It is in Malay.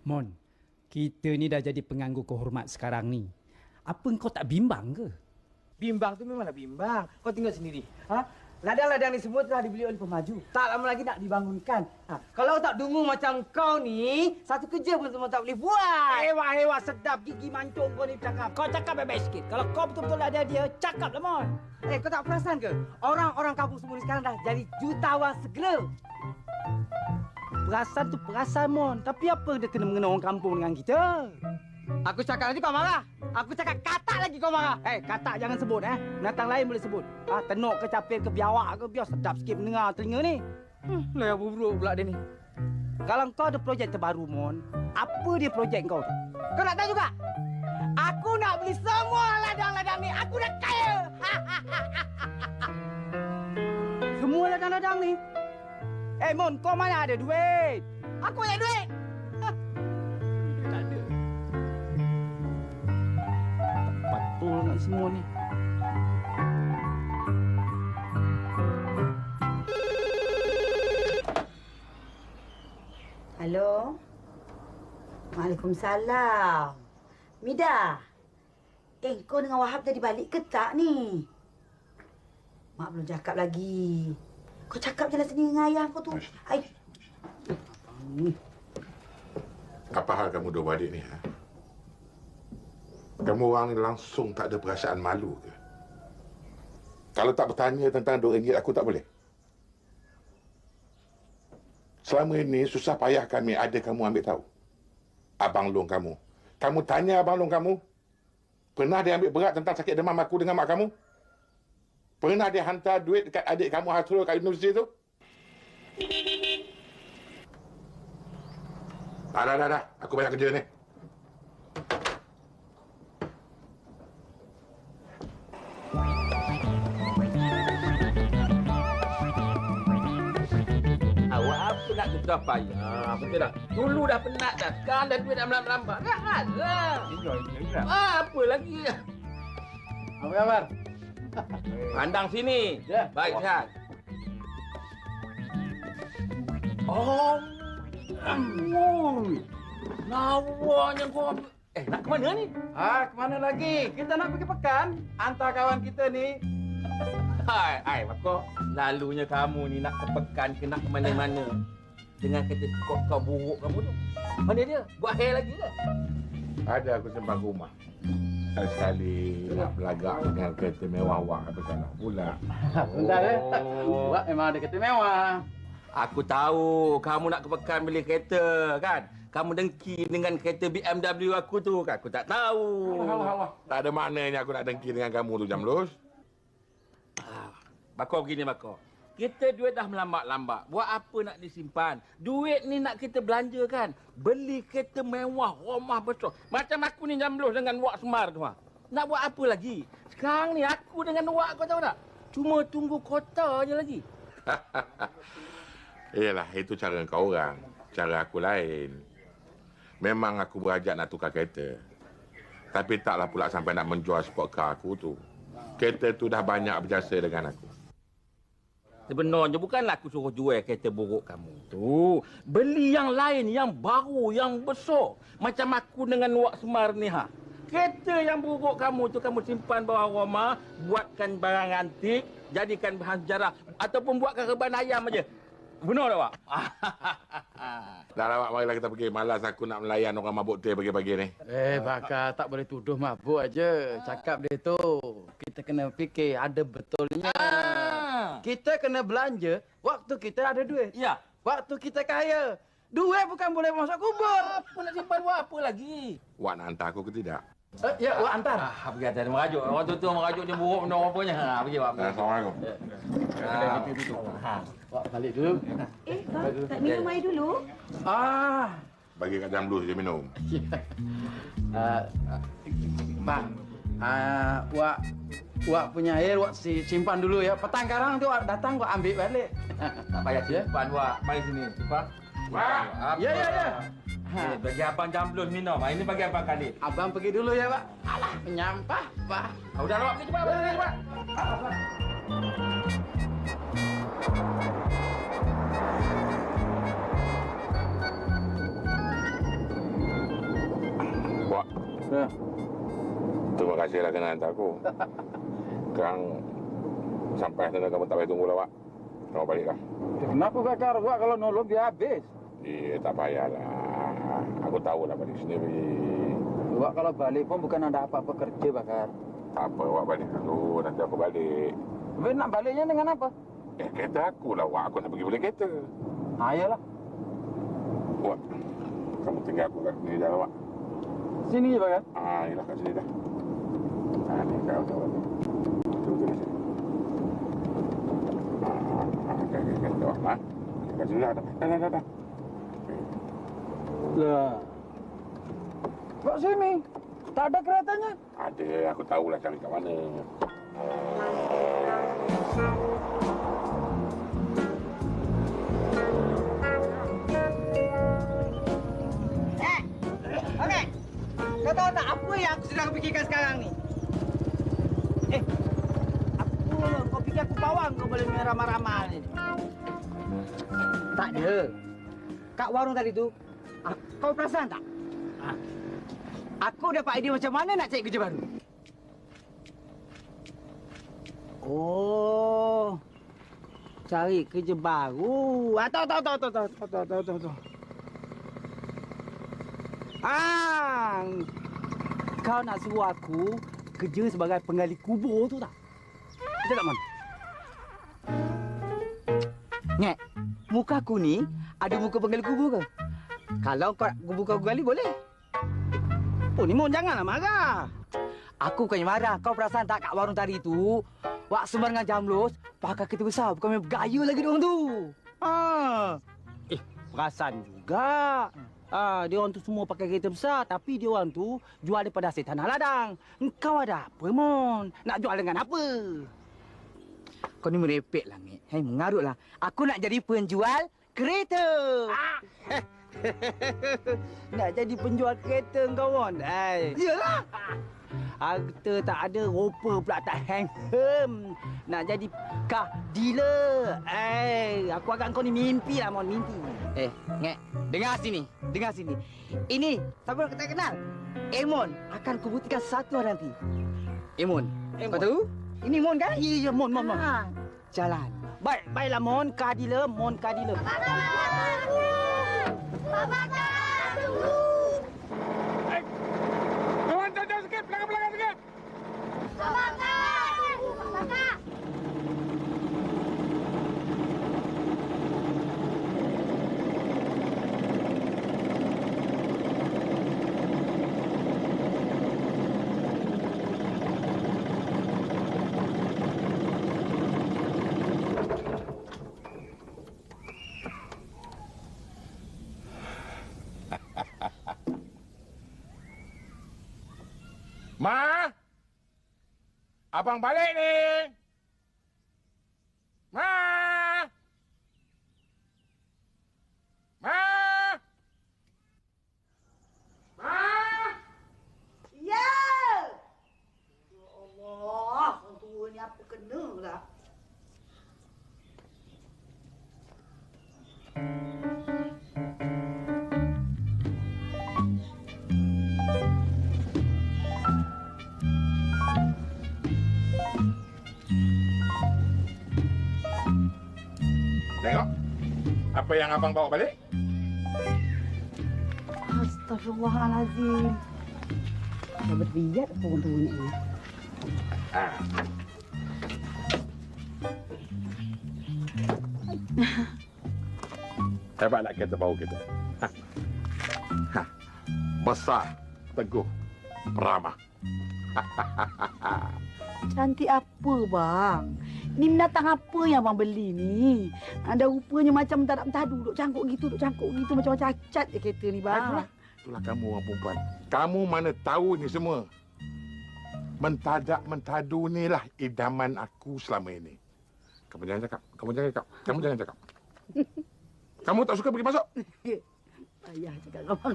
Mon, kita ni dah jadi penganggur kehormat sekarang ni. Apa kau tak bimbang ke? Bimbang tu memanglah bimbang. Kau tengok sendiri. Ladang-ladang ni semua telah dibeli oleh pemaju. Tak lama lagi nak dibangunkan. Kalau tak dungu macam kau ni, satu kerja pun semua tak boleh buat. Hewa-hewa sedap gigi mancung kau ni bercakap. Kau cakap baik-baik sikit. Kalau kau betul-betul ada dia, cakap lah, Mon. Kau tak perasan ke? Orang-orang kampung semua ni sekarang dah jadi jutawan segera. Perasan tu perasan, Mon. Tapi apa dia kena mengenai orang kampung dengan kita? Aku cakap nanti kau marah. Aku cakap katak lagi kau marah. Katak jangan sebut, Binatang lain boleh sebut. Tenuk ke capir ke biawak ke, biar sedap sikit mendengar telinga ni. Lah apa buruk pula dia ni. Kalau kau ada projek terbaru, Mon, apa dia projek kau tu? Kau nak tahu juga? Aku nak beli semua ladang-ladang ni. Aku dah kaya. Semua ladang-ladang ni? Mon, kau mana ada duit? Aku banyak duit. Tak ada. Betul nak semua ni. Halo. Waalaikumsalam. Mida. Kau dengan Wahab jadi balik ke tak ni? Mak belum cakap lagi. Kau cakap je lah sendiri dengan ayah kau tu. Apa hal kamu dua adik ni? Kamu orang ni langsung tak ada perasaan malu ke? Kalau tak bertanya tentang RM2, aku tak boleh. Selama ini susah payah kami ada kamu ambil tahu. Abang long kamu. Kamu tanya abang long kamu, pernah dia ambil berat tentang sakit demam aku dengan mak kamu? Pernah dia hantar duit dekat adik kamu Hasrul kat universiti tu? Dah. Aku banyak kerja ni. Awak apa nak susah payah? Betul tak? Dulu dah penat dah. Sekarang dah duit dah melambat. Janganlah. Apa lagi? Apa khabar? Pandang sini. Ya. Baik, sihat. Lawanya kau. Nak ke mana ni? Kemana lagi? Kita nak pergi pekan. Hantar kawan kita ni. Hai, Mako. Lalunya kamu ni nak ke pekan ke nak ke mana-mana. Dengan kereta kau buruk kamu tu. Mana dia? Buat hair lagi ke? Ada aku sembang rumah. Sekali nak berlagak dengan kereta mewah awak apa salah pula. Bentar Awak memang ada kereta mewah. Aku tahu kamu nak ke pekan beli kereta kan? Kamu dengki dengan kereta BMW aku tu kan? Aku tak tahu. Allah. Tak ada maknanya aku nak dengki dengan kamu tu, Jamlus. Bako begini, Bako. Kita duit dah melambat-lambat. Buat apa nak disimpan? Duit ni nak kita belanja kan? Beli kereta mewah, rumah besar. Macam aku ni Jamlus dengan Wak Semar tu. Nak buat apa lagi? Sekarang ni aku dengan Wak, kau tahu tak? Cuma tunggu kota je lagi. Yalah, itu cara kau orang. Cara aku lain. Memang aku berajak nak tukar kereta. Tapi taklah pula sampai nak menjual sport car aku tu. Kereta tu dah banyak berjasa dengan aku. Sebenarnya bukanlah aku suruh jual kereta buruk kamu tu. Beli yang lain, yang baru, yang besar. Macam aku dengan Wak Semar ni. Kereta yang buruk kamu tu kamu simpan bawah rumah. Buatkan barang antik. Jadikan bahan sejarah. Ataupun buatkan reban ayam aja. Benar tak, Wak? Dah lah, Wak. Marilah kita pergi. Malas aku nak melayan orang mabuk teh pagi-pagi ni. Bakar tak boleh tuduh mabuk aja. Cakap dia tu. Kita kena fikir ada betulnya. Kita kena belanja waktu kita ada duit. Ya. Waktu kita kaya. Duit bukan boleh masuk kubur. Apa nak simpan Wak? Apa lagi? Wak nak hantar aku ke tidak? Ya, Wak hantar. Pergi atas dia merajuk. Orang tu merajuk dia buruk benda rupanya. Pergi, Wak. Assalamualaikum. Wak balik dulu. Bang, tak minum air dulu? Bagi kat Jamlus je minum. Bang, Wak punya air Wak simpan dulu ya. Petang karang tu Wak datang Wak ambil balik. Tak payah simpan, Wak. Mari sini. Simpan. Wak! Ya. Ini bagi abang Jamlus minum. Ini bagi abang Khalid. Abang pergi dulu ya, Pak. Alah, menyampah, Pak. Udah, Wak. Pergi cepat. Pergi cepat. Ya. Terima kasihlah kena hantar aku. Sekarang sampai sana kamu tak payah tunggu lah, Wak. Kamu baliklah. Kenapa Bakar? Wak kalau nolong dia habis. Tak payahlah. Aku tahu lah balik sendiri. Wak kalau balik pun bukan ada apa-apa kerja Bakar. Tak apa, Wak balik dulu. Nanti aku balik. Tapi nak baliknya dengan apa? Kereta aku lah, Wak. Aku nak pergi beli kereta. Ayolah. Wak, kamu tinggal aku kat sini dah, Wak. Sini je Bakar. Yelah kat sini dah. Ni kau tahu ni. Tunggu di sini. Okey, Wak. Kat sini dah. Dah. Lah. Kok sini? Tak ada keretanya? Ada, aku tahulah cari kat mana. Okey. Kau tahu tak apa yang aku sedang fikirkan sekarang ni? Apa kau fikir aku bawang kau boleh main ramal-ramal ni? Tak ada. Kat warung tadi tu, kau perasan tak? Aku dapat idea macam mana nak cari kerja baru. Oh. Cari kerja baru. Tahu. Kau nak suruh aku kerja sebagai penggali kubur tu tak? Betul tak, Man? Ngek, muka aku ni ada muka penggali kubur ke? Kalau kau nak buka aku gali, boleh. Oh, ni Mon janganlah marah. Aku bukannya marah. Kau perasan tak kat warung tadi tu, Wak Semar dengan Jamlos pakai kereta besar. Bukan main bergaya lagi diorang tu. Perasan juga. Dia orang tu semua pakai kereta besar tapi dia orang tu jual daripada hasil tanah ladang. Engkau ada apa, Mon? Nak jual dengan apa? Kau ni merepek lah, Ngek. Mengarutlah. Aku nak jadi penjual kereta. Nak jadi penjual kereta engkau, Mon? Yalah. Harta tak ada, rupa pula tak handsome. Nak jadi car dealer. Aku agak kau ni mimpi lah, Mon. Mimpi. Ngek. Dengar sini. Ini, siapa yang kita kenal? Emon akan kubuktikan satu hari nanti. Emon. Kau tahu? Ini Mon kan? Ya, Mon. Jalan. Baiklah, Mon. Car dealer, Mon car dealer. Kawan, jauh sikit. Belakang sikit. Ma! Abang balik ni! Ma! Ma! Ma! Ya! Ya Allah, orang tua ni apa kena lah. Tengok. Apa yang abang bawa balik? Astaghfirullahalazim. Dah berbiat apa orang tua ni? Hebatlah kereta baru kita. Besar, teguh, ramah. Cantik apa, bang? Ni binatang apa yang abang beli ni? Ada rupanya macam mentadu. Duk cangkuk gitu. Macam cacat je kereta ni, bang. Itulah kamu orang perempuan. Kamu mana tahu ni semua. Mentadu ni lah idaman aku selama ini. Kamu jangan cakap. Kamu tak suka pergi masuk? Ayah cakap abang.